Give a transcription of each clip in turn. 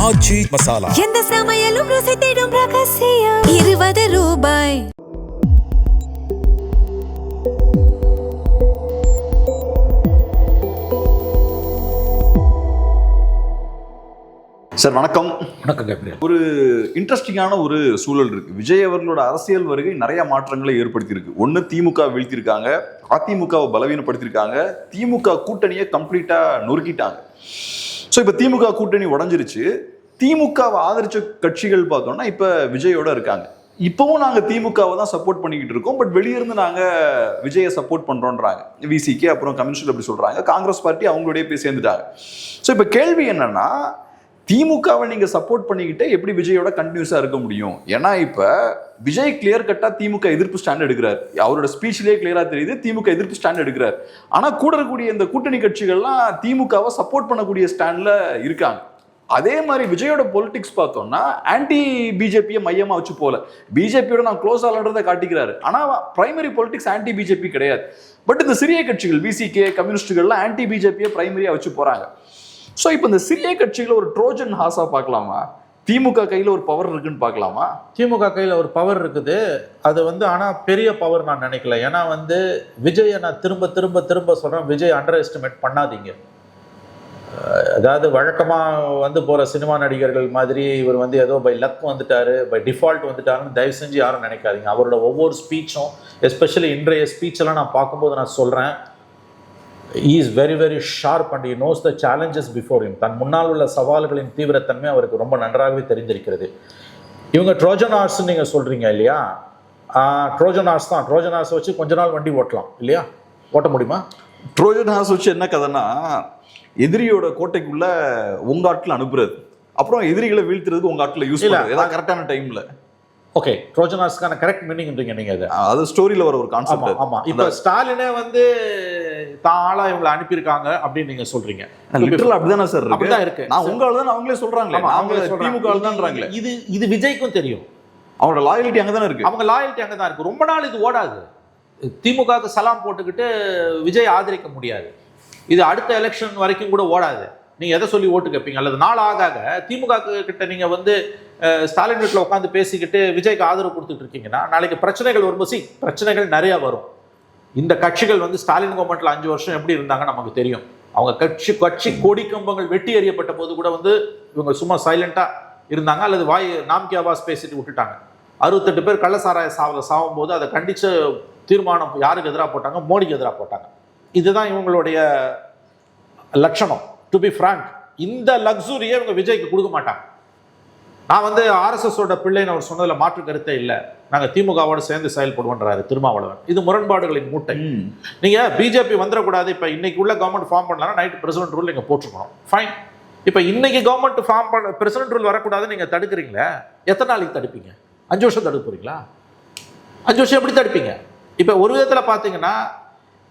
ஆச்சி மசாலா. எந்த சமையலும் ருசி தேடும் ரகசியம். 20 ரூபாய். சார் வணக்கம். வணக்கம் கேப்ரியல். ஒரு இன்ட்ரெஸ்டிங்கான ஒரு சூழல் இருக்கு. விஜய் அவர்களோட அரசியல் வருகை நிறைய மாற்றங்களை ஏற்படுத்தியிருக்கு. ஒன்று, திமுக வீழ்த்திருக்காங்க, அதிமுகவை பலவீனப்படுத்திருக்காங்க, திமுக கூட்டணியை கம்ப்ளீட்டா நொறுக்கிட்டாங்க. ஸோ இப்போ திமுக கூட்டணி உடஞ்சிருச்சு. திமுகவை ஆதரிச்ச கட்சிகள் பார்த்தோம்னா இப்போ விஜயோட இருக்காங்க. இப்பவும் நாங்கள் திமுகவை தான் சப்போர்ட் பண்ணிக்கிட்டு இருக்கோம், பட் வெளியிருந்து நாங்கள் விஜயை சப்போர்ட் பண்ணுறோன்றாங்க. விசிகே அப்புறம் கம்யூனிஸ்ட் அப்படி சொல்கிறாங்க. காங்கிரஸ் பார்ட்டி அவங்களுடைய போய் சேர்ந்துட்டாங்க. ஸோ இப்போ கேள்வி என்னன்னா, திமுகவை நீங்க சப்போர்ட் பண்ணிக்கிட்டே எப்படி விஜயோட கண்டினியூஸா இருக்க முடியும்? ஏன்னா இப்ப விஜய் கிளியர் கட்டா திமுக எதிர்ப்பு ஸ்டாண்ட் எடுக்கிறார். அவரோட ஸ்பீச்லயே கிளியரா தெரியுது திமுக எதிர்ப்பு ஸ்டாண்ட் எடுக்கிறார். ஆனா கூட இருக்கக்கூடிய இந்த கூட்டணி கட்சிகள்லாம் திமுகவை சப்போர்ட் பண்ணக்கூடிய ஸ்டாண்ட்ல இருக்காங்க. அதே மாதிரி விஜயோட பொலிட்டிக்ஸ் பார்த்தோம்னா ஆன்டி பிஜேபியை மையமா வச்சு போல, பிஜேபியோட நான் க்ளோஸ் ஆளுன்றதை காட்டிக்கிறாரு. ஆனா பிரைமரி பொலிட்டிக்ஸ் ஆன்டி பிஜேபி கிடையாது. பட் இந்த சிறிய கட்சிகள் விசிகே கம்யூனிஸ்டுகள்லாம் ஆன்டி பிஜேபியை பிரைமரியா வச்சு போறாங்க. ஸோ இப்போ இந்த சிறிய கட்சிகளை ஒரு ட்ரோஜன் ஹார்ஸா பார்க்கலாமா? திமுக கையில் ஒரு பவர் இருக்குன்னு பார்க்கலாமா? திமுக கையில் ஒரு பவர் இருக்குது. அது ஆனால் பெரிய பவர் நான் நினைக்கல. ஏன்னா விஜயை நான் திரும்ப திரும்ப திரும்ப சொல்கிறேன், விஜய் அண்டர் எஸ்டிமேட் பண்ணாதீங்க. அதாவது வழக்கமாக போகிற சினிமா நடிகர்கள் மாதிரி இவர் ஏதோ பை லக் வந்துட்டாரு, பை டிஃபால்ட் வந்துட்டாருன்னு தயவு செஞ்சு யாரும் நினைக்காதீங்க. அவரோட ஒவ்வொரு ஸ்பீச்சும், எஸ்பெஷலி இன்றைய ஸ்பீச்செல்லாம் நான் பார்க்கும்போது நான் சொல்கிறேன், he is very very sharp and he knows the challenges before him. தன் முன்னால் உள்ள சவால்களின் தீவிரத்தன்மை அவருக்கு ரொம்ப நன்றாகவே தெரிந்திருக்கிறது. இவங்க ட்ரோஜன் ஹார்ஸ் நீங்கள் சொல்கிறீங்க இல்லையா? ட்ரோஜன் ஹார்ஸ் தான். ட்ரோஜன் ஹார்ஸ் வச்சு கொஞ்ச நாள் வண்டி ஓட்டலாம் இல்லையா? ஓட்ட முடியுமா? ட்ரோஜன் ஹார்ஸ் வச்சு என்ன கதைன்னா, எதிரியோட கோட்டைக்குள்ள உங்க ஆட்கள் அனுப்புறது, அப்புறம் எதிரிகளை வீழ்த்துறதுக்கு உங்க ஆட்களை யூஸ் பண்ணுறது, ஏதாவது கரெக்டான டைம்ல. ஓகே, ட்ரோஜன் ஹார்ஸ்க்கான கரெக்ட் மீனிங்ன்றீங்க நீங்க. அது ஸ்டோரியில வர ஒரு கான்செப்ட். ஆமா, இப்போ ஸ்டாலினே தான் ஆளா இவங்களை அனுப்பியிருக்காங்க அப்படின்னு நீங்க சொல்றீங்க. லிட்டரல் அப்படிதானே சார் இருக்கு? அப்படிதான் இருக்கு. நான் உங்க ஆளு தான் அவங்களே சொல்றாங்களே, அவங்க திமுக ஆளு தான்றாங்களே. இது விஜய்க்கும் தெரியும். அவரோட லாயல்ட்டி அங்கதானே இருக்கு. அவங்க லாயல்ட்டி அங்கதான் இருக்கு. ரொம்ப நாள் இது ஓடாது. திமுகவுக்கு சலாம் போட்டுக்கிட்டு விஜய் ஆதரிக்க முடியாது. இது அடுத்த எலெக்ஷன் வரைக்கும் கூட ஓடாது. நீங்க எதை சொல்லி ஓட்டு கேட்பீங்க? அல்லது நாள் ஆக திமுக கிட்ட நீங்க ஸ்டாலின் வீட்டில் உட்காந்து பேசிக்கிட்டு விஜய்க்கு ஆதரவு கொடுத்துட்டு இருக்கீங்கன்னா, நாளைக்கு பிரச்சனைகள் வரும்போது பிரச்சனைகள் நிறைய வரும். இந்த கட்சிகள் ஸ்டாலின் கவர்மெண்ட்ல 5 வருஷம் எப்படி இருந்தாங்க நமக்கு தெரியும். அவங்க கட்சி கொடி கம்பங்கள் வெட்டி எறியப்பட்ட போது கூட இவங்க சும்மா சைலண்டா இருந்தாங்க, அல்லது வாய் நாம்கி ஆவாஸ் பேசிட்டு விட்டுட்டாங்க. 68 பேர் கள்ளசாராய சாவும் போது அதை கண்டிச்ச தீர்மானம் யாருக்கு எதிராக போட்டாங்க? மோடிக்கு எதிராக போட்டாங்க. இதுதான் இவங்களுடைய லட்சணம். டு பி ஃப்ராங்க், இந்த லக்ஸுரியை இவங்க விஜய்க்கு கொடுக்க மாட்டாங்க. நான் ஆர்எஸ்எஸோட பிள்ளைன்னு அவர் சொன்னதில் மாற்று கருத்தே இல்லை. நாங்கள் திமுகவோட சேர்ந்து செயல்படுவோன்றாரு திருமாவளவன். இது முரண்பாடுகளின் மூட்டை. நீங்கள் பிஜேபி வந்துடக்கூடாது. இப்போ இன்னைக்கு உள்ள கவர்மெண்ட் ஃபார்ம் பண்ணலாம், நைட் பிரசிடென்ட் ரூல் நீங்கள் போட்டுருக்கணும். ஃபைன். இப்போ இன்னைக்கு கவர்மெண்ட் ஃபார்ம் பண்ண பிரசிடென்ட் ரூல் வரக்கூடாது நீங்கள் தடுக்கிறீங்களே, எத்தனை நாளைக்கு தடுப்பீங்க? 5 வருஷம் தடுக்க போறீங்களா? 5 வருஷம் எப்படி தடுப்பீங்க? இப்போ ஒரு விதத்தில் பார்த்தீங்கன்னா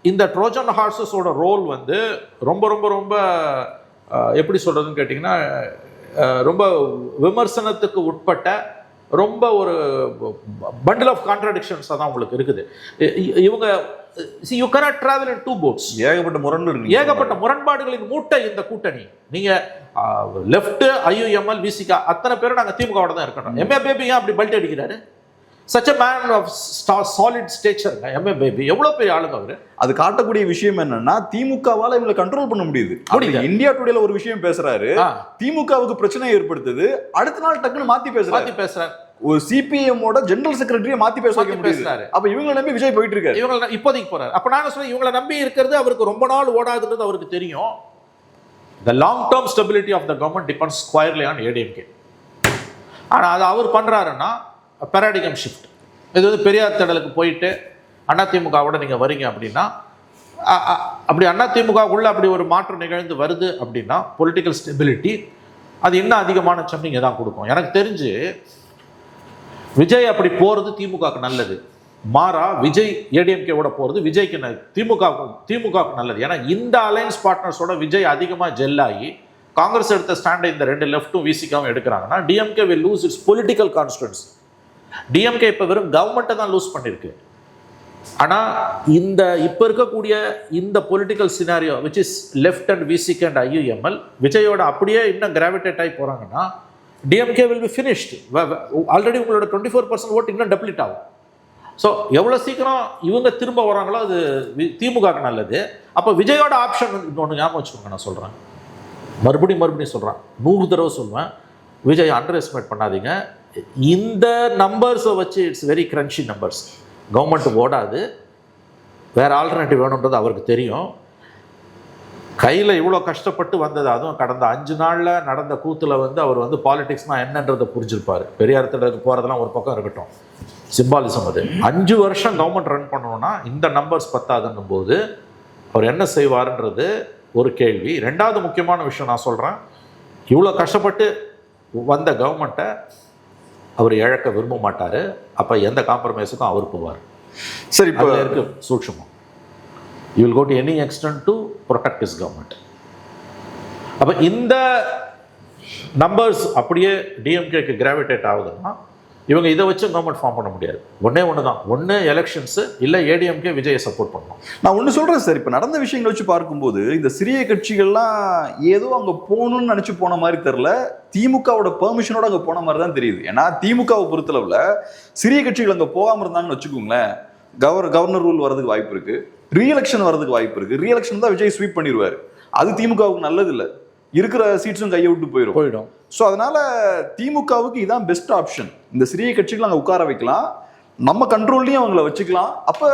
இந்த ட்ரோஜன் ஹார்ஸஸோட ரோல் ரொம்ப ரொம்ப ரொம்ப எப்படி சொல்றதுன்னு கேட்டிங்கன்னா, ரொம்ப விமர்சனத்துக்கு உட்பட்ட ரொம்ப ஒரு பண்டில் ஆஃப் கான்ட்ராடிக்ஷன்ஸாக தான் உங்களுக்கு இருக்குது. இவங்க you cannot travel in two boats. ஏகப்பட்ட முரண்பாடுகளின் மூட்டை இந்த கூட்டணி. நீங்க லெஃப்ட் IUML விசிகா அத்தனை பேரும் நாங்கள் திமுகவோட தான் இருக்கணும். எம்ஏ பேபி ஏன் அப்படி பல்ட் அடிக்கிறாரு? such a man of solid stature. MA baby எவ்வளவு பெரிய ஆளுங்க அவரு. அது காட்டக்கூடிய விஷயம் என்னன்னா, திமுகவால இவங்களை கண்ட்ரோல் பண்ண முடியுது. இந்தியா டுடேல ஒரு விஷயம் பேசுறாரு, திமுகவுக்கு பிரச்சனை ஏற்படுத்துது, அடுத்த நாள் டக்குன்னு மாத்தி பேசுறாரு. ஒரு சிபிஎம்மோட ஜெனரல் செக்ரட்டரியை மாத்தி பேசுறாரு. அப்ப இவங்களை நம்பி விஜய் போயிட்டு இருக்காரு. இவங்க இப்போதைக்கு போறாரு. அப்ப நான் சொல்றேன், இவங்களை நம்பி இருக்கிறது அவருக்கு ரொம்ப நாள் ஓடாதுன்றது அவருக்கு தெரியும். The long term stability of the government depends squarely on ADMK. ஆனா அது அவர் பண்றாருன்னா பேராடிகம் ஷிஃப்ட். இது பெரியார் திடலுக்கு போயிட்டு அதிமுகவோட நீங்கள் வரீங்க அப்படின்னா, அப்படி அதிமுகவுக்குள்ள அப்படி ஒரு மாற்றம் நிகழ்ந்து வருது அப்படின்னா பொலிட்டிக்கல் ஸ்டெபிலிட்டி அது இன்னும் அதிகமான சம்மிங்க தான் கொடுக்கும். எனக்கு தெரிஞ்சு விஜய் அப்படி போகிறது திமுகவுக்கு நல்லது. மாறா விஜய் ஏடிஎம்கேவோட போகிறது விஜய்க்கு திமுகவுக்கு நல்லது. ஏன்னா இந்த அலையன்ஸ் பார்ட்னர்ஸோட விஜய் அதிகமாக ஜெல்லாகி காங்கிரஸ் எடுத்த ஸ்டாண்டை இந்த 2 லெஃப்ட்டும் விசிகாவும் எடுக்கிறாங்கன்னா, DMK will lose its political constituency. DMK இப்போ வெறும் கவர்மெண்ட்டை தான் லூஸ் பண்ணியிருக்கு. ஆனால் இந்த இப்போ இருக்கக்கூடிய இந்த political scenario which is left and VCK and IUML விஜயோட அப்படியே இன்னும் கிராவிடேட் ஆகி போகிறாங்கன்னா DMK will be finished. Already உங்களோட 24% ஓட்டு இன்னும் டெப்ளிட் ஆகும். ஸோ எவ்வளோ சீக்கிரம் இவங்க திரும்ப வராங்களோ அது திமுகவுக்கு நல்லது. அப்போ விஜயோட ஆப்ஷன் இன்னொன்று ஞாபகம் வச்சுக்கோங்க. நான் சொல்கிறேன், மறுபடியும் சொல்கிறேன், 100 தடவை சொல்லுவேன், விஜய் அண்டர் எஸ்டிமேட் பண்ணாதீங்க. இந்த நம்பர்ஸை வச்சு it's very crunchy numbers. Government ஓடாது, வேறு ஆல்டர்னேட்டிவ் வேணுன்றது அவருக்கு தெரியும். கையில் இவ்வளோ கஷ்டப்பட்டு வந்தது, அதுவும் கடந்த 5 நாளில் நடந்த கூத்தில் அவர் பாலிடிக்ஸ்னால் என்னன்றதை புரிஞ்சிருப்பார். பெரியார் திடலுக்கு போகிறதெல்லாம் ஒரு பக்கம் இருக்கட்டும், சிம்பாலிசம் அது. 5 வருஷம் கவர்மெண்ட் ரன் பண்ணணும்னா இந்த நம்பர்ஸ் பத்தாதுன்னும் போது அவர் என்ன செய்வார்ன்றது ஒரு கேள்வி. ரெண்டாவது முக்கியமான விஷயம் நான் சொல்கிறேன், இவ்வளோ கஷ்டப்பட்டு வந்த கவர்மெண்ட்டை அவர் இழக்க விரும்ப மாட்டார். அப்போ எந்த காம்ப்ரமைஸுக்கும் அவர் போவார். சரி, இப்போ இருக்கு சூட்சமம். You will go to any extent to protect is government. அப்போ இந்த நம்பர்ஸ் அப்படியே டிஎம்கேக்கு கிராவிடேட் ஆகுதுன்னா இவங்க இதை வச்சு கவர்மெண்ட் ஃபார்ம் பண்ண முடியாது. ஒன்று தான், ஒன்று எலெக்ஷன்ஸு, இல்லை ஏடிஎம்கே விஜயை சப்போர்ட் பண்ணணும். நான் ஒன்று சொல்கிறேன் சார், இப்போ நடந்த விஷயங்களை வச்சு பார்க்கும்போது இந்த சிறிய கட்சிகள்லாம் ஏதோ அங்கே போகணும்னு நினச்சி போன மாதிரி தெரில, திமுகவோட பெர்மிஷனோட அங்கே போன மாதிரி தான் தெரியுது. ஏன்னா திமுகவை பொறுத்தளவில் சிறிய கட்சிகள் அங்கே போகாமல் இருந்தாங்கன்னு வச்சுக்கோங்களேன், கவர்னர் ரூல் வரதுக்கு வாய்ப்பு இருக்குது, ரீஎலெக்ஷன் வரதுக்கு வாய்ப்பு இருக்குது. ரீஎலெக்ஷன் தான் விஜய் ஸ்வீப் பண்ணிடுவார், அது திமுகவுக்கு நல்லது இல்லை, இருக்கிற சீட்ஸும் கையை விட்டு போயிடும். ஸோ அதனால திமுகவுக்கு இதான் பெஸ்ட் ஆப்ஷன். இந்த சிறிய கட்சிகள் அங்கே உட்கார வைக்கலாம், நம்ம கண்ட்ரோல்லையும் அவங்கள வச்சுக்கலாம். அப்போ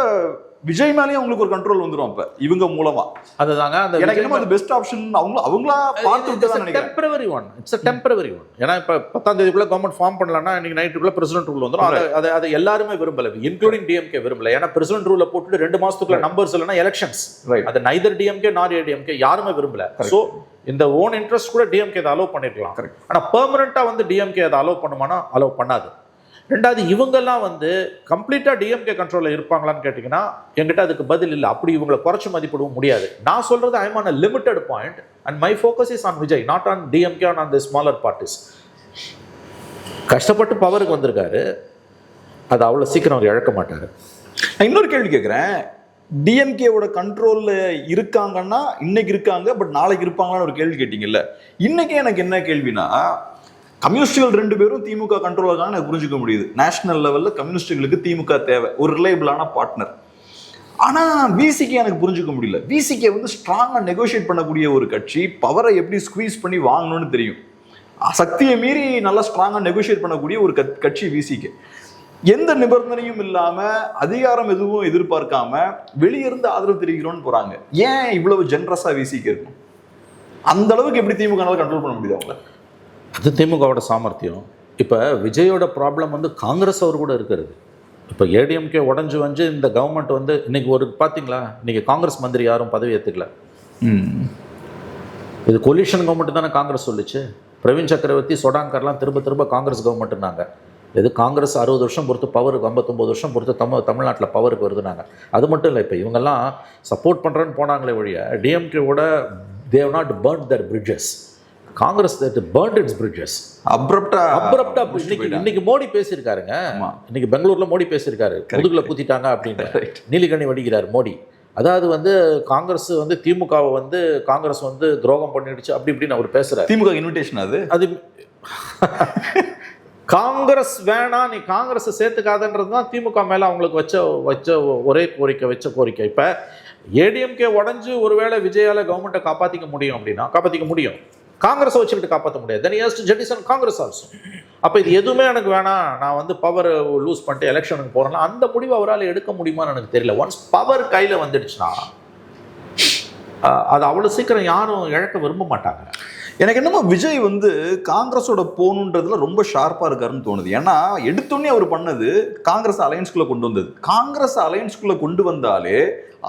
விஜய் மேலேயும் அவங்களுக்கு ஒரு கண்ட்ரோல் வந்துடும். அப்போ இவங்க மூலமா அதுதாங்க அந்த எனக்கு என்னமோ அது பெஸ்ட் ஆப்ஷன். அவங்களா பார்த்து விட்டு தான் நினைக்கிறேன். Temporary one, it's a temporary one. ஏன்னா இப்போ 10ஆம் தேதிக்குள்ள கவர்மெண்ட் ஃபார்ம் பண்ணலாம்னா இன்னைக்கு நைட்டுக்குள்ள பிரசிடென்ட் ரூல் வந்துடும். அதை எல்லாருமே விரும்பல, இன்க்ளூடிங் டிஎம்கே விரும்பல. ஏன்னா பிரசிடென்ட் ரூலை போட்டுட்டு 2 மாசத்துக்குள்ள நம்பர்ஸ் இல்லைன்னா எலெக்ஷன்ஸ், அது நைதர் டிஎம்கே நார் ஏடிஎம்கே யாருமே விரும்பல. ஸோ இந்த ஓன் இன்ட்ரெஸ்ட் கூட டிஎம்கே அதை அலோவ் பண்ணிருக்கலாம். ஆனால் பெர்மனண்டா டிஎம்கே அதை அலோவ் பண்ணுமானா அலோவ் பண்ணாது. ரெண்டாவது, இவங்கெல்லாம் கம்ப்ளீட்டா டிஎம்கே கண்ட்ரோல்ல இருப்பாங்களான்னு கேட்டீங்கன்னா என்கிட்ட அதுக்கு பதில் இல்லை. அப்படி இவங்களை குறைச்சு மதிப்பிடவும் முடியாது. நான் சொல்றது I am on a limited point and my focus is on Vijay, not on DMK or on the smaller parties. கஷ்டப்பட்டு பவருக்கு வந்திருக்காரு, அது அவ்வளவு சீக்கிரம் அவர் இழக்க மாட்டாரு. நான் இன்னொரு கேள்வி கேட்கிறேன், டிஎம்கேவோட கண்ட்ரோல்ல இருக்காங்கன்னா இன்னைக்கு இருக்காங்க, பட் நாளைக்கு இருப்பாங்களான்னு ஒரு கேள்வி கேட்டீங்கல்ல. இன்னைக்கு எனக்கு என்ன கேள்வினா, கம்யூனிஸ்டுகள் 2 பேரும் திமுக கண்ட்ரோல் ஆகான்னு எனக்கு புரிஞ்சுக்க முடியுது. நேஷனல் லெவலில் கம்யூனிஸ்டுகளுக்கு திமுக தேவை, ஒரு ரிலையபிளான பார்ட்னர். ஆனால் விசிகே எனக்கு புரிஞ்சுக்க முடியல. விசிகே ஸ்ட்ராங்காக நெகோஷியேட் பண்ணக்கூடிய ஒரு கட்சி, பவரை எப்படி ஸ்குவீஸ் பண்ணி வாங்கணும்னு தெரியும், சக்தியை மீறி நல்லா ஸ்ட்ராங்காக நெகோஷியேட் பண்ணக்கூடிய ஒரு கட்சி விசிகே. எந்த நிபந்தனையும் இல்லாமல் அதிகாரம் எதுவும் எதிர்பார்க்காம வெளியிருந்து ஆதரவு தெரிவிக்கிறோன்னு போகிறாங்க. ஏன் இவ்வளவு ஜென்ரஸாக விசிகே இருக்கும்? அந்த அளவுக்கு எப்படி திமுக கண்ட்ரோல் பண்ண முடியுது அவங்கள? அது திமுகவோட சாமர்த்தியம். இப்போ விஜயோட ப்ராப்ளம் காங்கிரஸ் அவர் கூட இருக்கிறது. இப்போ ஏடிஎம்கே உடஞ்சு வந்து இந்த கவர்மெண்ட் இன்னைக்கு ஒரு பார்த்தீங்களா, இன்னைக்கு காங்கிரஸ் மந்திரி யாரும் பதவி ஏற்றுக்கல. இது கொலிஷன் கவர்மெண்ட் தானே காங்கிரஸ் சொல்லிச்சு. பிரவீன் சக்கரவர்த்தி, சொடாங்கர்லாம் திரும்ப காங்கிரஸ் கவர்மெண்ட்னாங்க. இது காங்கிரஸ் 60 வருஷம் பொறுத்து பவருக்கு, 59 வருஷம் பொறுத்து தமிழ்நாட்டில் பவருக்கு வருதுனாங்க. அது மட்டும் இல்லை, இப்போ இவங்கெல்லாம் சப்போர்ட் பண்ணுறேன்னு போனாங்களே ஒழிய டிஎம்கேவோட they have not burnt their bridges. Congress burnt its bridges. அப்ரப்டா இன்னைக்கு மோடி பேசியிருக்காருங்க. இன்னைக்கு பெங்களூர்ல மோடி பேசியிருக்காரு, முதுகுல குத்திட்டாங்க அப்படின்னு நீலிகண்ணி வடிக்கிறார் மோடி. அதாவது காங்கிரஸ் திமுகவை காங்கிரஸ் துரோகம் பண்ணிடுச்சு அப்படி இப்படின்னு அவர் பேசுறாரு. திமுக இன்விடேஷன் அது காங்கிரஸ் வேணாம், நீ காங்கிரஸ் சேர்த்துக்காதன்றது தான் திமுக மேல அவங்களுக்கு வச்ச ஒரே கோரிக்கை. இப்ப ஏடிஎம்கே உடஞ்சு ஒருவேளை விஜயால கவர்மெண்ட்டை காப்பாற்றிக்க முடியும் அப்படின்னா காப்பாற்றிக்க முடியும், காங்கிரஸை வச்சுக்கிட்டு காப்பாற்ற முடியாது. தென் ஹஸ் டு ஜெட்டிசன் காங்கிரஸ் ஆல்சோ. அப்போ இது எதுவுமே எனக்கு வேணாம், நான் பவர் லூஸ் பண்ணிட்டு எலெக்ஷனுக்கு போகிறேன்னா அந்த முடிவு அவரால் எடுக்க முடியுமான்னு எனக்கு தெரியல. ஒன்ஸ் பவர் கையில் வந்துடுச்சுன்னா அது அவ்வளோ சீக்கிரம் யாரும் இழக்க விரும்ப மாட்டாங்க. எனக்கு என்னமோ விஜய் காங்கிரஸோட போகணுன்றதுல ரொம்ப ஷார்ப்பாக இருக்காருன்னு தோணுது. ஏன்னா எடுத்தோடனே அவர் பண்ணது காங்கிரஸ் அலையன்ஸ்குள்ளே கொண்டு வந்தது. காங்கிரஸ் அலையன்ஸ்குள்ளே கொண்டு வந்தாலே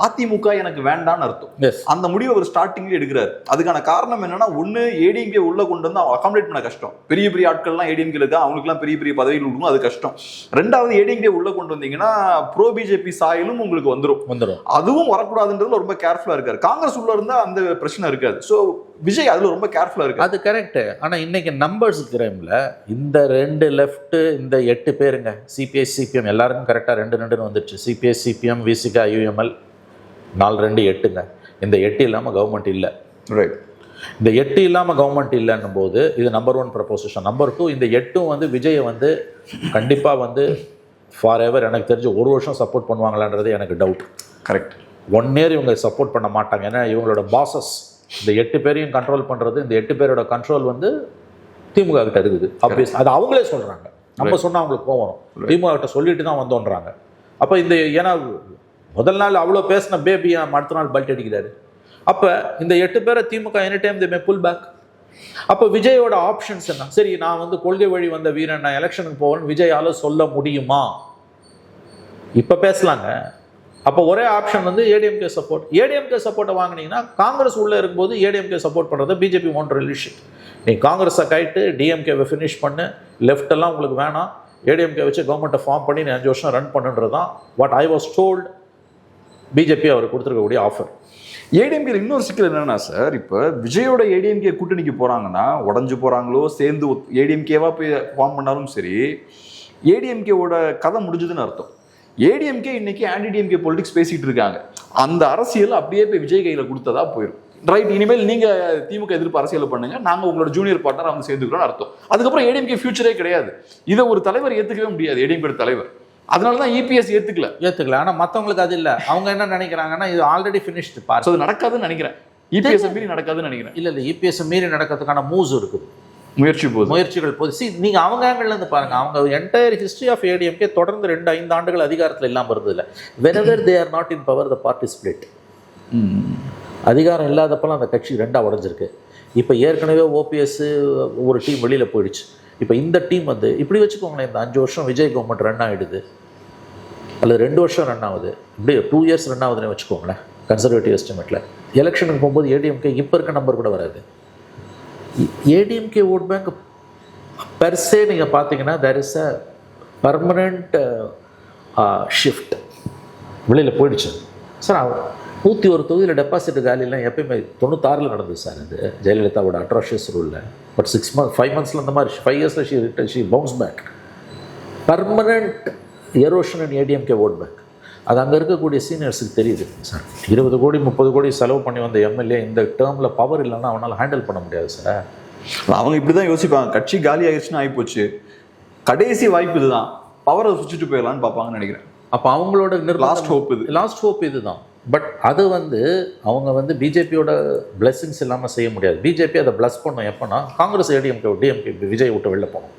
அதிமுக எனக்கு வேண்டாம்னு அர்த்தம். அந்த முடிவை ஒரு ஸ்டார்டிங்ல எடுக்கிறாரு. அதுக்கான காரணம் என்னன்னா, ஒண்ணு ஏடிஎம்கே உள்ள கொண்டு வந்து அகாமடேட் பண்ண கஷ்டம். பெரிய பெரிய ஆட்கள்லாம் ஏடிஎம்கே இருக்கா, அவங்களுக்குலாம் பெரிய பெரிய பதவிகள் கொடுக்கும், அது கஷ்டம். ரெண்டாவது, ஏடிஎம்கே உள்ள கொண்டு வந்தீங்கன்னா ப்ரோ பிஜேபி சாயலும் உங்களுக்கு வந்துடும். அதுவும் வரக்கூடாதுன்றதுல ரொம்ப கேர்ஃபுல்லா இருக்காரு. காங்கிரஸ் உள்ள இருந்தா அந்த பிரச்சனை இருக்காது. ஸோ விஜய் அதுல ரொம்ப கேர்ஃபுல்லா இருக்கு. அது கரெக்ட். ஆனா இன்னைக்கு நம்பர்ஸ் கிரைம்ல இந்த 2 லெஃப்ட், இந்த 8 பேருங்க, சிபிஐ சிபிஎம் எல்லாருக்கும் கரெக்டா 2-2 வந்துச்சு. CPI CPM Visika UML 4-2 8ங்க. இந்த 8 இல்லாம கவர்மெண்ட் இல்லை. ரைட். இந்த 8 இல்லாம கவர்மெண்ட் இல்லைன்னும் போது இது நம்பர் 1 ப்ரப்போசிஷன். நம்பர் 2, இந்த 8 வந்து விஜயை வந்து கண்டிப்பா வந்து ஃபார் எவர் எனக்கு தெரிஞ்சு 1 வருஷம் சப்போர்ட் பண்ணுவாங்களான்றது எனக்கு டவுட். கரெக்ட். 1 இயர் இவங்க சப்போர்ட் பண்ண மாட்டாங்க. ஏன்னா இவங்களோட பாசஸ் இந்த 8 பேரையும் கண்ட்ரோல் பண்றது, இந்த 8 பேரோட கண்ட்ரோல் வந்து திமுக கிட்ட இருக்குது. ஆப்வியஸ் அது அவங்களே சொல்றாங்க. நம்ம சொன்னா அவங்களுக்கு கோவம் வரும். திமுக கிட்ட சொல்லிட்டு தான் வந்தோன்றாங்க. அப்ப இந்த ஏன்னா முதல் நாள் அவ்வளோ பேசின பேபி அடுத்த நாள் பல்ட் அடிக்கிறாரு. அப்ப இந்த 8 பேரை DMK any time they may pull back. அப்ப விஜயோட ஆப்ஷன்ஸ் என்ன? சரி, நான் வந்து கொள்கை வழி வந்த வீரன், நான் எலெக்ஷனுக்கு போவேன்னு விஜயால சொல்ல முடியுமா? இப்ப பேசலாங்க. அப்போ ஒரே ஆப்ஷன் வந்து ஏடிஎம்கே சப்போர்ட். ஏடிஎம்கே சப்போர்ட்டை வாங்கினீங்கன்னா காங்கிரஸ் உள்ளே இருக்கும்போது ஏடிஎம்கே சப்போர்ட் பண்ணுறது பிஜேபி ஒன் ரிலேஷன். நீ காங்கிரஸை கைட்டு டிஎம்கேவை ஃபினிஷ் பண்ணு, லெஃப்ட் எல்லாம் உங்களுக்கு வேணாம், ஏடிஎம்கே வச்சு கவர்மெண்ட்டை ஃபார்ம் பண்ணி நீ 5 வருஷம் ரன் பண்ணுன்றது தான் what I was told. BJP அவர் கொடுத்துருக்கக்கூடிய ஆஃபர். ஏடிஎம்கே இன்னொரு சிக்கல் என்னன்னா சார், இப்போ விஜயோட ஏடிஎம்கே கூட்டணிக்கு போறாங்கன்னா உடஞ்சு போறாங்களோ சேர்ந்து ஏடிஎம்கேவா போய் ஃபார்ம் பண்ணாலும் சரி, ஏடிஎம்கேவோட கதை முடிஞ்சதுன்னு அர்த்தம். ஏடிஎம்கே இன்னைக்கு ஆன்டி டிஎம்கே பொலிட்டிக்ஸ் பேசிட்டு இருக்காங்க. அந்த அரசியல் அப்படியே போய் விஜய் கையில கொடுத்ததா போயிடும். ரைட், இனிமேல் நீங்க திமுக எதிர்ப்பு அரசியல் பண்ணுங்க, நாங்க உங்களோட ஜூனியர் பார்ட்னர் வந்து சேர்ந்துக்கிறோம் அர்த்தம். அதுக்கப்புறம் ஏடிஎம்கே ஃபியூச்சரே கிடையாது. இதை ஒரு தலைவர் ஏத்துக்கவே முடியாது, ஏடிஎம்கே தலைவர். அதனாலதான் இபிஎஸ் ஏத்துக்கல. ஆனா மத்தவங்களுக்கு அது இல்ல. அவங்க என்ன நினைக்கிறாங்கன்னா இது ஆல்ரெடி ஃபினிஷ்டு பார்ட், அது நடக்காதுன்னு நினைக்கிறேன். இபிஎஸ் மீறி நடக்காதுன்னு நினைக்கிறேன். இல்ல இபிஎஸ் மீறி நடக்கிறதுக்கான மூவ்ஸ் இருக்குது, முயற்சிகள் போது. நீங்க அவங்க ஆங்கிள் இருந்து பாருங்க. அவங்க என்டையர் ஹிஸ்டரி ஆஃப் ஏடிஎம்கே தொடர்ந்து 2-5 ஆண்டுகள் அதிகாரத்தில் இல்லாமல் இருந்தது இல்லை. Whenever they are not in power the party split. அதிகாரம் இல்லாதப்பெல்லாம் அந்த கட்சி 2ஆக உடஞ்சிருக்கு. இப்போ ஏற்கனவே ஓபிஎஸ் ஒரு டீம் வெளியில் போயிடுச்சு. இப்போ இந்த டீம் வந்து இப்படி வச்சுக்கோங்களேன், இந்த 5 வருஷம் விஜய் கவர்மெண்ட் ரன் ஆகிடுது, அல்லது 2 வருஷம் ரன் ஆகுது, இப்படி 2 இயர்ஸ் ரன் ஆகுதுன்னு வச்சுக்கோங்களேன் கன்சர்வேட்டிவ் எஸ்டிமேட்டில். எலெக்ஷனுக்கு போகும்போது ஏடிஎம்கே இப்போ இருக்க நம்பர் கூட வராது. ஏடிஎம்கே ஓட் பேங்க் பெர்சே நீங்கள் பார்த்தீங்கன்னா there is a permanent shift. வெளியில் போயிடுச்சு சார். 101 தொகுதியில் டெபாசிட் காலிலாம் எப்பயுமே 96 நடந்தது சார். அது ஜெயலலிதாவோட அட்ராஷியஸ் ரூலில். பட் 5 மந்த்ஸில் அந்த மாதிரி 5 இயர்ஸில் she bounce back. Permanent erosion in ADMK vote bank. அது அங்கே இருக்கக்கூடிய சீனியர்ஸுக்கு தெரியுது சார். 20 கோடி 30 கோடி செலவு பண்ணி வந்த எம்எல்ஏ இந்த டேர்மில் பவர் இல்லைன்னா அவனால் ஹேண்டில் பண்ண முடியாது சார். அவங்க இப்படி தான் யோசிப்பாங்க. கட்சி காலி ஆயிடுச்சுன்னு ஆகிப்போச்சு, கடைசி வாய்ப்பு இதுதான், பவரை சுவிச்சுட்டு போயிடலான்னு பார்ப்பாங்கன்னு நினைக்கிறேன். அப்போ அவங்களோட லாஸ்ட் ஹோப் இதுதான். பட் அது வந்து அவங்க வந்து பிஜேபியோட பிளெஸிங்ஸ் இல்லாமல் செய்ய முடியாது. பிஜேபி அதை பிளஸ் பண்ணும் எப்போனா காங்கிரஸ் டிஎம்கே விஜய் விட்டு வெளில போகணும்.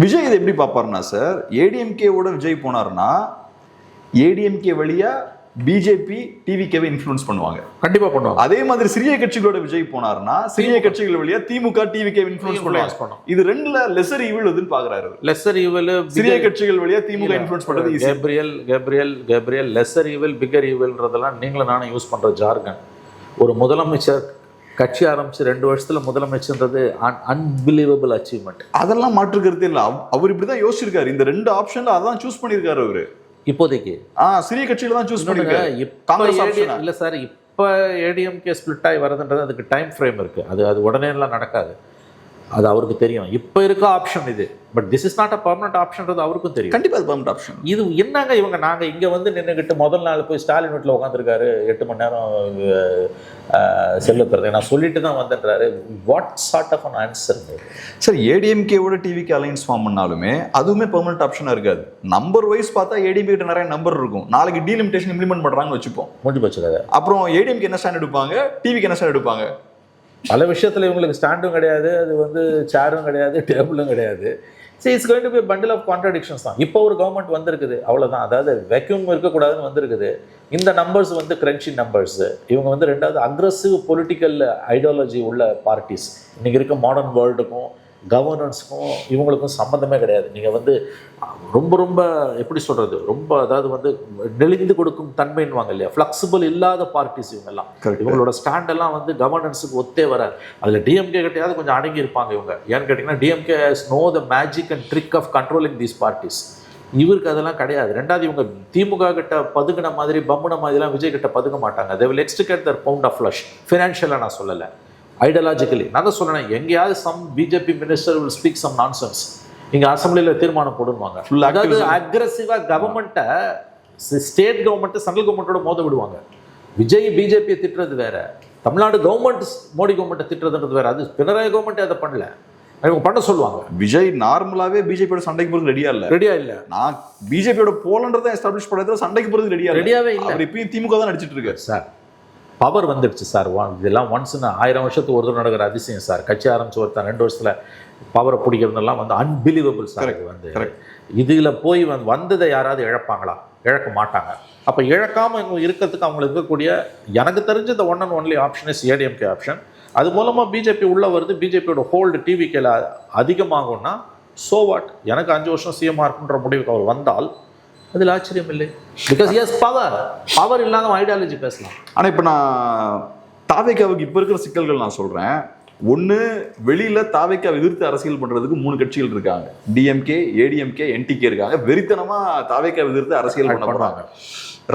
விஜய் இதை எப்படி பார்ப்பாருன்னா சார், ஏடிஎம்கேவோட விஜய் போனாருன்னா ஏடிஎம்கே வழியா பிஜேபி டிவிகேவை இன்ஃப்ளூயன்ஸ் பண்ணுவாங்க, கண்டிப்பா பண்ணுவாங்க. அதே மாதிரி சிறிய கட்சிகளோட விஜய் போனாருன்னா சிறிய கட்சிகள் வழியா திமுக டிவிகே இன்ஃப்ளூயன்ஸ் பண்ணுவாங்க. இது ரெண்டுல லெசர் ஈவில் எதுன்னு பாக்குறாரு. லெசர் ஈவில் சிறிய கட்சிகள் வழியா திமுக இன்ஃப்ளூயன்ஸ் பண்றது. கேப்ரியல் லெசர் ஈவில் பிகர் ஈவில்ன்றதெல்லாம் நீங்களும் நானும் யூஸ் பண்ற ஜார்கன். ஒரு முதலமைச்சர் கட்சி ஆரம்பிச்சு 2 வருஷத்துல முதலமைச்சர்ன்றது அன்பிலீவபிள் அச்சீவ்மெண்ட். அதெல்லாம் மாற்றுக்கிறது இல்லை. அவர் இப்படிதான் யோசிச்சிருக்காரு. இந்த 2 ஆப்ஷன்ல அதான் சூஸ் பண்ணிருக்காரு அவரு. இப்போதைக்கு சிறிய கட்சியில தான் சூஸ் பண்ணிருக்காரு. இல்ல சார், இப்ப ஏடிஎம்கே ஸ்பிளிட் ஆகி வரதுன்றது அதுக்கு டைம் ஃப்ரேம் இருக்கு. அது உடனே எல்லாம் நடக்காது. அது அவருக்கு தெரியும். இப்போ இருக்க ஆப்ஷன் இது. But this is not a permanent ஆப்ஷன்றது அவருக்கும் தெரியும். கண்டிப்பா அது பர்மனன்ட் ஆப்ஷன். இது என்னங்க இவங்க நாங்க இங்க வந்து நின்றுக்கிட்டு முதல் நாள் போய் ஸ்டாலின் வீட்டில் உட்காந்துருக்காரு 8 மணி நேரம் செல்லுறது நான் சொல்லிட்டு தான் வந்துன்றாரு. What sort of an answer sir? ஏடிஎம்கேவோட டிவிக்கு அலைன்ஸ் ஃபார்ம் பண்ணாலுமே அதுவுமே பர்மனன்ட் ஆப்ஷனாக இருக்காது. நம்பர் வைஸ் பார்த்தா ஏடிஎம்கே கிட்ட நிறைய நம்பர் இருக்கும். நாளைக்கு டீலிமிட்டேஷன் இம்ப்ளிமெண்ட் பண்றாங்கன்னு வச்சுப்போம், முடிஞ்சு போச்சு. அப்புறம் ஏடிஎம்கே என்ன ஸ்டாண்ட் எடுப்பாங்க, டிவிக்கு என்ன ஸ்டாண்ட் எடுப்பாங்க? பல விஷயத்தில் இவங்களுக்கு ஸ்டாண்டும் கிடையாது, அது வந்து சேரும் கிடையாது, டேபிளும் கிடையாது. சரி, it's going to be bundle of contradictions தான். இப்போ ஒரு கவர்மெண்ட் வந்திருக்குது, அவ்வளோதான். அதாவது வெக்யூம் இருக்கக்கூடாதுன்னு வந்திருக்குது. இந்த நம்பர்ஸ் வந்து கிரன்ச்சி நம்பர்ஸ். இவங்க வந்து 2வது அக்ரெசிவ் பொலிட்டிக்கல் ஐடியாலஜி உள்ள பார்ட்டிஸ். இன்றைக்கி இருக்க மாடர்ன் வேர்ல்டுக்கும் கவர்னன்ஸுக்கும் இவங்களுக்கும் சம்மந்தமே கிடையாது. நீங்கள் வந்து ரொம்ப ரொம்ப எப்படி சொல்கிறது, ரொம்ப அதாவது வந்து நெளிந்து கொடுக்கும் தன்மைன்னுவாங்க இல்லையா, ஃப்ளெக்சிபிள் இல்லாத பார்ட்டிஸ் இவங்கெல்லாம். இவங்களோட ஸ்டாண்டெல்லாம் வந்து கவர்னன்ஸுக்கு ஒத்தே வராது. அதில் டிஎம்கே கிட்டையாவது கொஞ்சம் அடங்கி இருப்பாங்க இவங்க. ஏன்னு கேட்டிங்கன்னா DMK know the magic and trick of controlling these parties. இவருக்கு அதெல்லாம் கிடையாது. ரெண்டாவது இவங்க திமுக கிட்ட பதுங்கின மாதிரி பம்புன மாதிரிலாம் விஜய் கிட்ட பதுங்க மாட்டாங்க. They will extricate their pound of flesh. ஃபினான்ஷியலாக நான் சொல்லலை, ஐடியாலஜிக்கலி நான் தான் சொல்கிறேன். எங்கேயாவது some BJP minister will speak some nonsense, இங்கே அசம்பிளியில் தீர்மானம் போடுவாங்க. அதாவது அக்ரெசிவாக கவர்மெண்ட்டை, ஸ்டேட் கவர்மெண்ட்டு சென்ட்ரல் கவர்மெண்ட்டோட மோத விடுவாங்க. விஜய் பிஜேபியை திட்டுறது வேற, தமிழ்நாடு கவர்மெண்ட் மோடி கவர்மெண்ட்டை திட்டுறதுன்றது வேற. அது பினராயி கவர்மெண்ட்டே அதை பண்ணல, அவங்க பண்ண சொல்லுவாங்க. விஜய் நார்மலாவே பிஜேபியோட சண்டைக்கு போறது ரெடியா இல்ல. நான் பிஜேபியோட போலன்றதை எஸ்டாப்ளிஷ் பண்ணதுல சண்டைக்கு போறது ரெடியாவே இல்லை. அவர் இப்பயும் திமுக தான் நடிச்சிட்டு இருக்காரு சார். பவர் வந்துடுச்சு சார். இதெல்லாம் ஒன்ஸ்னு 1000 வருஷத்துக்கு ஒரு தடவை நடக்கிற அதிசயம் சார். கட்சி ஆரம்பிச்சு ஒருத்தன் 2 வருஷத்துல பவரை பிடிக்கிறதுலாம் வந்து அன்பிலீவபிள் சார். இது வந்து இதில் போய் வந்ததை யாராவது இழப்பாங்களா? இழக்க மாட்டாங்க. அப்போ இழக்காமல் இவங்க இருக்கிறதுக்கு அவங்களுக்கு இருக்கக்கூடிய எனக்கு தெரிஞ்ச இந்த one and only option is ADMK option. அது மூலமாக பிஜேபி உள்ளே வருது. பிஜேபியோட ஹோல்டு டிவிகேல அதிகமாகும்னா சோ வாட், எனக்கு 5 வருஷம் சிஎம் இருக்குன்ற முடிவுக்கு அவர் வந்தால் அதில் ஆச்சரியம் இல்லை. பிகாஸ் எஸ் பவர் இல்லாத ஐடியாலஜி பேசலாம். ஆனால் இப்போ நான் தாவேக்காவுக்கு இப்போ இருக்கிற சிக்கல்கள் நான் சொல்கிறேன். ஒன்று, வெளியில் தாவேக்காவை எதிர்த்து அரசியல் பண்ணுறதுக்கு 3 கட்சிகள் இருக்காங்க. டிஎம்கே, ஏடிஎம்கே, என்டிகே இருக்காங்க. வெறித்தனமாக தாவேக்காவை எதிர்த்து அரசியல் பண்ண போகிறாங்க.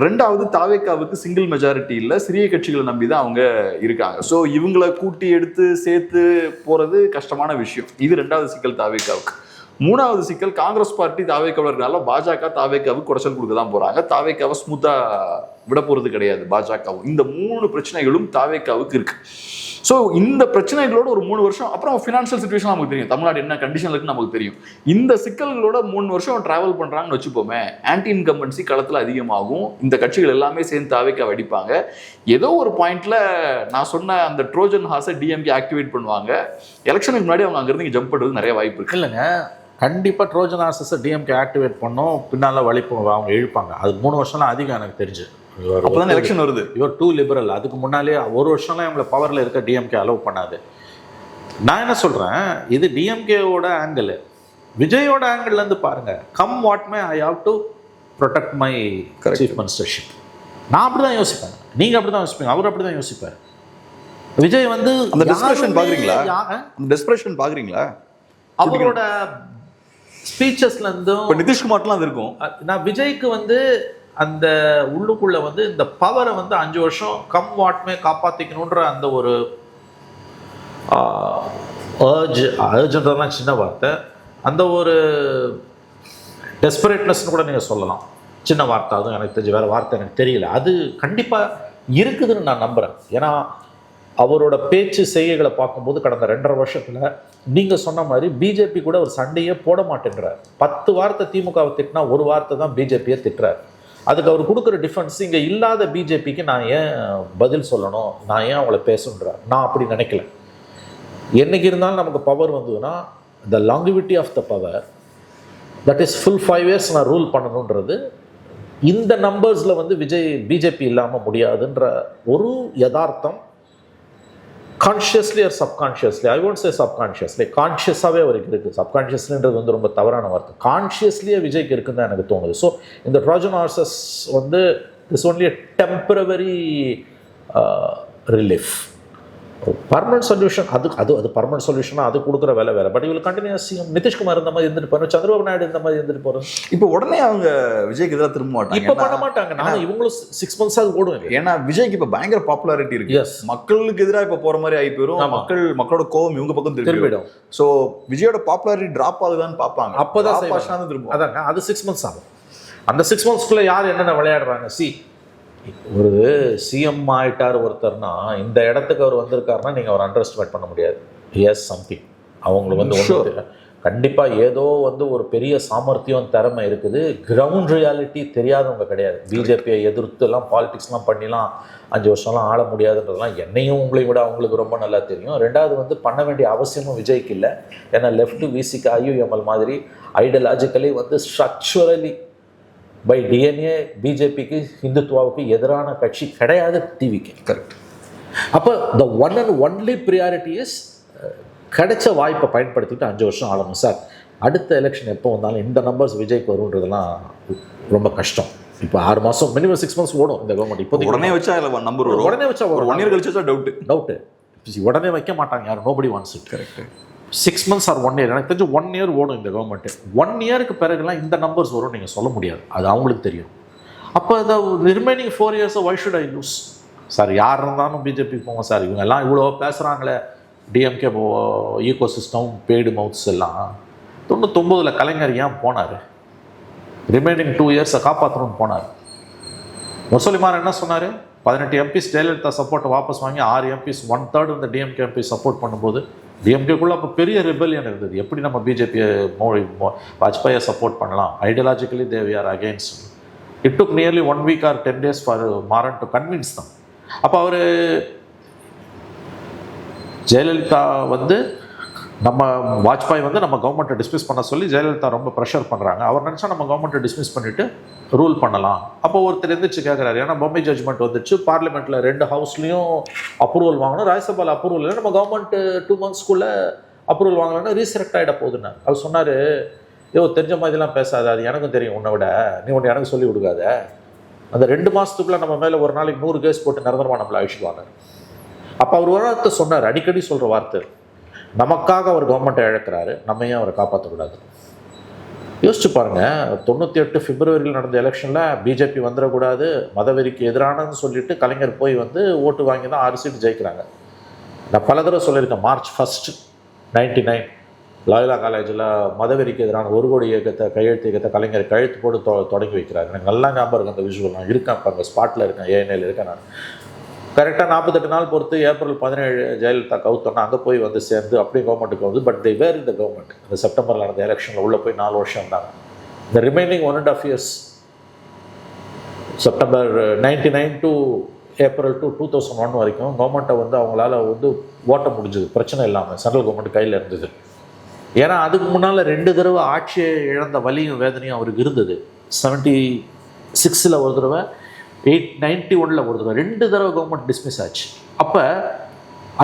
ரெண்டாவது, தாவேக்காவுக்கு சிங்கிள் மெஜாரிட்டி இல்லை, சிறிய கட்சிகளை நம்பி தான் அவங்க இருக்காங்க. ஸோ இவங்களை கூட்டி எடுத்து சேர்த்து போகிறது கஷ்டமான விஷயம். இது ரெண்டாவது சிக்கல் தாவேக்காவுக்கு. மூணாவது சிக்கல், காங்கிரஸ் பார்ட்டி தாவேக்காவில் இருக்கனால பாஜக தாவேக்காவுக்கு குறைச்சல் கொடுக்க தான் போகிறாங்க. தாவேக்காவை ஸ்மூத்தாக விட போகிறது கிடையாது பாஜகவும். இந்த 3 பிரச்சனைகளும் தாவேக்காவுக்கு இருக்கு. ஸோ இந்த பிரச்சனைகளோட ஒரு 3 வருஷம் அப்புறம் ஃபினான்ஷியல் சுச்சுவேஷன் நமக்கு தெரியும், தமிழ்நாடு என்ன கண்டிஷன்ல இருக்குன்னு நமக்கு தெரியும். இந்த சிக்கல்களோட 3 வருஷம் டிராவல் பண்றாங்கன்னு வச்சுப்போமே, ஆன்டி இன்கம்பன்சி களத்தில் அதிகமாகும். இந்த கட்சிகள் எல்லாமே சேர்ந்து தாவேக்காவை அடிப்பாங்க. ஏதோ ஒரு பாயிண்ட்ல நான் சொன்ன அந்த ட்ரோஜன் ஹார்ஸை டிஎம்கே ஆக்டிவேட் பண்ணுவாங்க. எலெக்ஷனுக்கு முன்னாடி அவங்க அங்கிருந்து இங்கே ஜம்ப் பண்ணுறது நிறைய வாய்ப்பு இருக்கு. இல்லைங்க, கண்டிப்பாக ட்ரோஜன் ஹார்ஸஸை டிஎம்கே ஆக்டிவேட் பண்ணோம், பின்னால் வலிப்பு அவங்க இழுப்பாங்க. அது 3 வருஷம்லாம் அதிகம் எனக்கு தெரிஞ்சு. அப்போதான் எலெக்ஷன் வருது. You're too liberal. அதுக்கு முன்னாலே 1 வருஷம்லாம் இவங்களை பவரில் இருக்க டிஎம்கே அலோவ் பண்ணாது. நான் என்ன சொல்கிறேன், இது டிஎம்கேவோட ஆங்கிள். விஜயோட ஆங்கிள்லேருந்து பாருங்கள், come what May I have to protect my chief ministership. நான் அப்படி தான் யோசிப்பேன், நீங்கள் அப்படி தான் யோசிப்பீங்க, அவர் அப்படி தான் யோசிப்பார். விஜய் வந்து அந்த டெஸ்பிரேஷன் பார்க்குறீங்களா? அந்த டெஸ்பிரேஷன் பார்க்குறீங்களா? அவரோட ஸ்பீச்சஸ்லேருந்தும் இப்போ நிதிஷ்குமார்லாம் அது இருக்கும். நான் விஜய்க்கு வந்து அந்த உள்ளுக்குள்ளே வந்து இந்த பவரை வந்து 5 வருஷம் கம் வாட்மே காப்பாற்றிக்கணுன்ற அந்த ஒரு அர்ஜென்ட்லாம் சின்ன வார்த்தை, அந்த ஒரு டெஸ்பரேட்னஸ்ன்னு கூட நீங்கள் சொல்லலாம். சின்ன வார்த்தை, அதுவும் எனக்கு தெரிஞ்ச வேறு வார்த்தை எனக்கு தெரியல. அது கண்டிப்பாக இருக்குதுன்னு நான் நம்புகிறேன். ஏன்னா அவரோட பேச்சு செய்கைகளை பார்க்கும்போது கடந்த 2.5 வருஷத்தில் நீங்கள் சொன்ன மாதிரி பிஜேபி கூட ஒரு சண்டையே போட மாட்டேன்றார். 10 வார்த்தை திமுகவை திட்டினா 1 வார்த்தை தான் பிஜேபியை திட்டுறார். அதுக்கு அவர் கொடுக்குற டிஃபென்ஸ், இங்கே இல்லாத பிஜேபிக்கு நான் ஏன் பதில் சொல்லணும், நான் ஏன் அவங்கள பேசுன்றார். நான் அப்படி நினைக்கல. என்னைக்கு இருந்தாலும் நமக்கு பவர் வந்ததுன்னா the longevity of the power, that is full 5 years நான் ரூல் பண்ணணுன்றது. இந்த நம்பர்ஸில் வந்து பிஜேபி இல்லாமல் முடியாதுன்ற ஒரு யதார்த்தம் consciously or subconsciously, I won't say subconsciously, கான்ஷியஸாகவே அவருக்கு இருக்குது. சப்கான்ஷியஸ்லின்றது வந்து ரொம்ப தவறான வார்த்தை. கான்ஷியஸ்லியே விஜய்க்கு இருக்குன்னு தான் எனக்கு தோணுது. ஸோ இந்த ட்ரோஜன் ஹார்ஸஸ் வந்து it's only a temporary relief. Permanent solution அது பர்மனன்ட் சொல்யூஷனாக அது கொடுக்குற வேலை வேறு. பட் இவங்க கண்டினியூஸ் நிதிஷ்குமார் இந்த மாதிரி இருந்துட்டு போகிறோம், சந்திரபாபு நாயுடு இந்த மாதிரி இருந்துட்டு போகிறோம். இப்போ உடனே அவங்க விஜய்க்கு எதிராக திரும்ப மாட்டாங்க. இப்போ பண்ண மாட்டாங்க. நான் இவங்களும் 6 months ஓடுவாங்க. ஏன்னா விஜய்க்கு இப்போ பயங்கர பாப்புலாரிட்டி இருக்கு. மக்களுக்கு எதிராக இப்போ போகிற மாதிரி ஆகி போயிடும். மக்களோட கோவம் இவங்க பக்கம் திரும்பிடும். ஸோ விஜயோட பாப்புலாரிட்டி ட்ராப் ஆகுதான்னு பார்ப்பாங்க. அப்போதான் திரும்ப. அதாங்க, அது 6 months ஆகும். அந்த 6 monthsக்குள்ள யார் என்னென்ன விளையாடுறாங்க. ஒரு சிஎம் ஆயிட்டார் ஒருத்தர்னா, இந்த இடத்துக்கு அவர் வந்திருக்காருன்னா நீங்கள் அவர் அண்டர் எஸ்டிமேட் பண்ண முடியாது. எஸ் சம்திங் அவங்களுக்கு வந்து ஒன்றும் கண்டிப்பாக ஏதோ வந்து ஒரு பெரிய சாமர்த்தியம் திறமை இருக்குது. கிரவுண்ட் ரியாலிட்டி தெரியாதவங்க கிடையாது. பிஜேபியை எதிர்த்துலாம் பாலிடிக்ஸ்லாம் பண்ணிலாம் 5 வருஷம்லாம் ஆள முடியாதுன்றதுலாம் என்னையும் உங்களையும் விட அவங்களுக்கு ரொம்ப நல்லா தெரியும். ரெண்டாவது வந்து பண்ண வேண்டிய அவசியமும் விஜய்க்கு இல்லை. ஏன்னா லெஃப்ட் விசிக்கு ஐயுஎம்எல் மாதிரி ஐடியாலஜிக்கலி வந்து ஸ்ட்ரக்சரலி பை டிஎன்ஏ பிஜேபிக்கு ஹிந்துத்துவாவுக்கு எதிரான கட்சி கிடையாது டிவிக்கு. கரெக்ட். அப்போ the one and only priority is கிடைச்ச வாய்ப்பை பயன்படுத்திட்டு 5 வருஷம் ஆளணும் சார். அடுத்த எலெக்ஷன் எப்போ வந்தாலும் இந்த நம்பர்ஸ் விஜய்க்கு வரும்ன்றதுலாம் ரொம்ப கஷ்டம். இப்போ 6 மாதம் மினிமம் 6 months ஓடும் இந்த கவர்மெண்ட். இப்போ உடனே வச்சா நம்பர் வரும், உடனே வச்சா ஒரு 1 year கழிச்சா டவுட்டு உடனே வைக்க மாட்டாங்க யாரும். Nobody wants it. Correct. 6 months or 1 year, எனக்கு தெரிஞ்சு 1 year ஓடும் இந்த கவர்மெண்ட். 1 yearக்கு பிறகுலாம் இந்த நம்பர்ஸ் வரும் நீங்கள் சொல்ல முடியாது, அது அவங்களுக்கு தெரியும். அப்போ இந்த remaining 4 years why should I lose sir? யார் இருந்தாலும் பிஜேபி போங்க சார். இவங்க எல்லாம் இவ்வளோ பேசுகிறாங்களே, DMK ecosystem paid mouths எல்லாம். 99 கலைஞர் ஏன் போனார்? ரிமைனிங் 2 years காப்பாற்றணும்னு போனார். முரசொலிமார் என்ன சொன்னார்? 18 MPs ஜெயலலிதா சப்போர்ட்டை வாபஸ் வாங்கி 6 MPs 1/3 இந்த டிஎம்கே எம்பி சப்போர்ட் பண்ணும்போது டிஎம்கேக்குள்ளே அப்போ பெரிய ரிபெலியன் இருந்தது. எப்படி நம்ம பிஜேபியை வாஜ்பாயை சப்போர்ட் பண்ணலாம்? Ideologically they we are against. It took nearly 1 week or 10 days for Maran to convince them. அப்போ அவர் ஜெயலலிதா நம்ம வாஜ்பாய் நம்ம கவர்மெண்ட்டை டிஸ்மிஸ் பண்ண சொல்லி ஜெயலலிதா ரொம்ப ப்ரெஷர் பண்ணுறாங்க. அவர் நினச்சா நம்ம கவர்மெண்ட்டை டிஸ்மிஸ் பண்ணிவிட்டு ரூல் பண்ணலாம். அப்போ ஒருத்தர் எந்திரிச்சு கேட்குறாரு, ஏன்னா பொம்மை ஜட்ஜ்மெண்ட் வந்துச்சு, பார்லிமெண்ட்டில் 2 ஹவுஸ்லேயும் அப்ரூவல் வாங்கணும், ராஜ்யசபாவில் அப்ரூவல் இல்லை, நம்ம கவர்மெண்ட் 2 monthsக்குள்ளே அப்ரூவல் வாங்கலன்னா ரீசெலக்ட் ஆகிட போகுதுன்னு அவர் சொன்னார். தெரிஞ்ச மாதிரிலாம் பேசாத, அது எனக்கும் தெரியும் உன்னை விட, நீ ஒன்று எனக்கு சொல்லி கொடுக்காத. அந்த 2 மாதத்துக்குள்ளே நம்ம மேலே ஒரு நாளைக்கு 100 கேஸ் போட்டு நிரந்தரமாக நம்மளை அழிச்சுடுவாங்க. அப்போ அவர் ஒரு வார்த்தை சொன்னார், அடிக்கடி சொல்கிற வார்த்தை, நமக்காக அவர் கவர்மெண்ட்டை இழக்கிறாரு, நம்ம ஏன் அவரை காப்பாற்றக்கூடாது? யோசிச்சு பாருங்கள், 98 February நடந்த எலெக்ஷனில் பிஜேபி வந்துடக்கூடாது, மதவெறிக்கு எதிரானன்னு சொல்லிட்டு கலைஞர் போய் ஓட்டு வாங்கி தான் 6 சீட் ஜெயிக்கிறாங்க. நான் பல தடவை சொல்லியிருக்கேன், March 1, 1999 லாயலா காலேஜில் மதவெறிக்கு எதிரான 1 கோடி இயக்கத்தை கையெழுத்து இயக்கத்தை கலைஞர் கழுத்து போட்டு தொடங்கி வைக்கிறாங்க. எனக்கு நல்லா ஞாபகம் இருக்குது அந்த விஷுவல். நான் இருக்கேன், இப்போ அங்கே ஸ்பாட்டில் இருக்கேன், ஏஎன்ஏல இருக்கேன். நான் கரெக்டாக 48 நாள் பொறுத்து April 17 ஜெயலலிதா கவுத்தோன்னா அங்கே போய் சேர்ந்து அப்படியே கவர்மெண்ட்டுக்கு பட் தே வேர் இந்த கவர்மெண்ட். இந்த செப்டம்பரில் நடந்த எலெக்ஷனில் உள்ளே போய் 4 வருஷம் இருந்தாங்க. இந்த remaining 1.5 years September 99 to April 2001 வரைக்கும் கவர்மெண்ட்டை அவங்களால ஓட்ட முடிஞ்சது பிரச்சனை இல்லாமல். சென்ட்ரல் கவர்மெண்ட் கையில் இருந்தது. ஏன்னா அதுக்கு முன்னால் 2 தடவை ஆட்சியை இழந்த வலியும் வேதனையும் அவருக்கு இருந்தது. 76 ஒரு தடவை, 91 ஒரு தடவை, 2 தடவை கவர்மெண்ட் டிஸ்மிஸ் ஆச்சு. அப்போ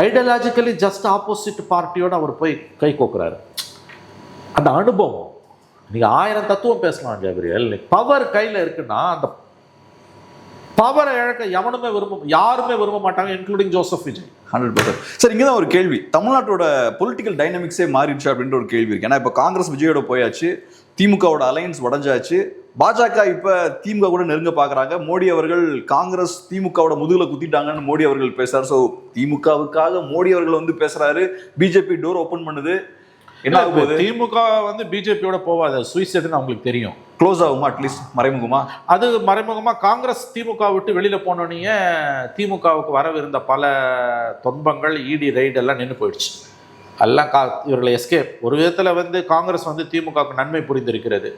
ஐடியாலஜிக்கலி ஜஸ்ட் ஆப்போசிட் பார்ட்டியோடு அவர் போய் கை கோக்குறாரு. அந்த அனுபவம், நீங்கள் 1000 தத்துவம் பேசலாம் ஜாபிரியல், பவர் கையில் இருக்குன்னா அந்த பவரை இழக்க யாருமே விரும்ப மாட்டாங்க, இன்க்ளூடிங் ஜோசப் விஜய். 100%. சார், இங்கே தான் ஒரு கேள்வி, தமிழ்நாட்டோட பொலிட்டிக்கல் டைனமிக்ஸே மாறிடுச்சு அப்படின்ற ஒரு கேள்வி இருக்கு. ஏன்னா இப்போ காங்கிரஸ் விஜயோட போயாச்சு, திமுகவோட அலையன்ஸ் உடஞ்சாச்சு, பாஜக இப்போ திமுக கூட நெருங்க பார்க்குறாங்க. மோடி அவர்கள் காங்கிரஸ் திமுகவோட முதுகுல குத்திட்டாங்கன்னு மோடி அவர்கள் பேசுறாரு. ஸோ திமுகவுக்காக மோடி அவர்கள் பேசுறாரு, பிஜேபி டோர் ஓப்பன் பண்ணுது. என்ன ஆகுது? திமுக பிஜேபியோட போவாது, சுயசேதுன்னு அவங்களுக்கு தெரியும். க்ளோஸ் ஆகுமா? அட்லீஸ்ட் மறைமுகமா? அது மறைமுகமா காங்கிரஸ் திமுக விட்டு வெளியில போனோடனே திமுகவுக்கு வரவிருந்த பல துன்பங்கள், இடி ரைடு எல்லாம் நின்று போயிடுச்சு. எல்லாம் இவர்களை எஸ்கேப். ஒரு விதத்தில் காங்கிரஸ் திமுகவுக்கு நன்மை புரிந்திருக்கிறது.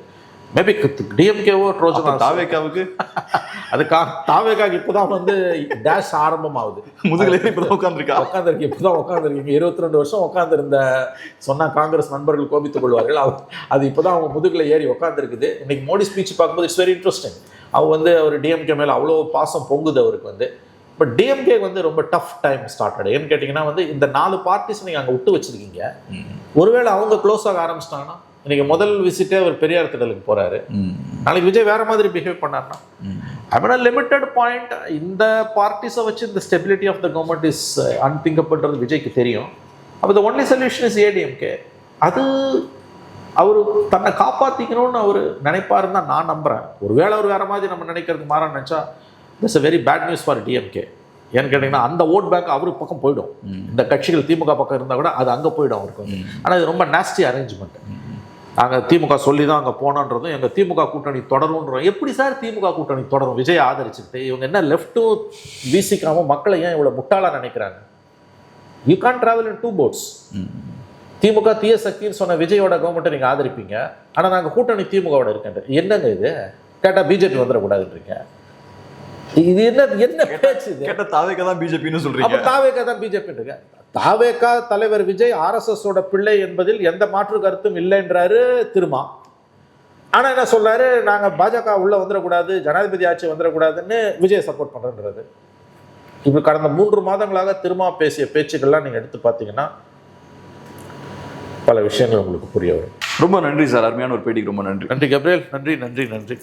மேபி டிஎம்கேவோ ட்ரோஜன் தாவேக்காவுக்கு அது தாவேக்காவுக்கு இப்போதான் டேஷ் ஆரம்பமாகுது. முதுகிலே இப்போதான் உட்காந்துருக்கு. இப்போதான் உட்காந்துருக்கீங்க. 22 வருஷம் உட்காந்துருந்த சொன்னால் காங்கிரஸ் நண்பர்கள் கோபித்துக் கொள்வார்கள். அது இப்போதான் அவங்க முதுகில் ஏறி உட்காந்துருக்குது. இன்னைக்கு மோடி ஸ்பீச் பார்க்கும்போது இட்ஸ் வெரி இன்ட்ரெஸ்டிங். அவர் டிஎம்கே மேலே அவ்வளோ பாசம் பொங்குது அவருக்கு. பட் டிஎம்கே ரொம்ப டஃப் டைம் ஸ்டார்டட். ஏன்னு கேட்டிங்கன்னா இந்த 4 பார்ட்டிஸ் நீங்கள் அங்கே விட்டு வச்சுருக்கீங்க. ஒருவேளை அவங்க க்ளோஸ் ஆக ஆரம்பிச்சிட்டாங்கன்னா, இன்னைக்கு முதல் விசிட்டே அவர் பெரியார் திடலுக்கு போறாரு. நாளைக்கு விஜய் வேற மாதிரி பிஹேவ் பண்ணார்னா, ஐ லிமிட்டட் பாயிண்ட், இந்த பார்ட்டிஸை வச்சு இந்த stability of the government is அன்திங்கபிள்ன்றது விஜய்க்கு தெரியும். அப்போ the only solution is ADMK. அது அவர் தன்னை காப்பாற்றிக்கணும்னு அவர் நினைப்பாருன்னு தான் நான் நம்புகிறேன். ஒருவேளை அவர் வேற மாதிரி நம்ம நினைக்கிறதுக்கு மாறான்னு நினச்சா this a very bad news for DMK. ஏன்னு கேட்டிங்கன்னா அந்த ஓட் பேங்க் அவருக்கு பக்கம் போயிடும். இந்த கட்சிகள் திமுக பக்கம் இருந்தால் கூட அது அங்கே போயிடும் அவருக்கு. ஆனால் இது ரொம்ப நாஸ்டி அரேஞ்ச்மெண்ட். நாங்கள் திமுக சொல்லி தான் அங்கே போனோன்றதும் எங்கள் திமுக கூட்டணி தொடரும்ன்றோம். எப்படி சார் திமுக கூட்டணி தொடரும்? விஜய் ஆதரிச்சுட்டு இவங்க என்ன லெஃப்ட்டும் வீசிக்காமல் மக்களை ஏன் இவ்வளோ முட்டாளாக நினைக்கிறாங்க? You can travel in 2 boats. திமுக தீய சக்தின்னு சொன்ன விஜயோட கவர்மெண்ட்டை நீங்கள் ஆதரிப்பீங்க, ஆனால் நாங்கள் கூட்டணி திமுகவோட இருக்கேன். என்னங்க இது? கேட்டால் பிஜேபி வந்துடக்கூடாதுன்றீங்க. இது என்ன பேச்சு? இது கேட்ட தாவேக்கா தான் பிஜேபின்னு சொல்றீங்க. தாவேக்கா தான் பிஜேபின்றீங்க. தாவேக்கா தலைவர் விஜய் ஆர்எஸ்எஸோட பிள்ளை என்பதில் எந்த மாற்று கருத்தும் இல்லைன்றாரு திருமா. ஆனா என்ன சொல்றாரு, நாங்க பாஜக உள்ள வந்துடக்கூடாது, ஜனாதிபதி ஆட்சி வந்துடக்கூடாதுன்னு விஜய் சப்போர்ட் பண்றேன்றது. இப்ப கடந்த 3 மாதங்களாக திருமா பேசிய பேச்சுக்கள்லாம் நீங்க எடுத்து பார்த்தீங்கன்னா பல விஷயங்கள் உங்களுக்கு புரிய வரும். ரொம்ப நன்றி சார், அருமையான ஒரு பேட்டிக்கு ரொம்ப நன்றி. நன்றி கபிரேல், நன்றி நன்றி நன்றி.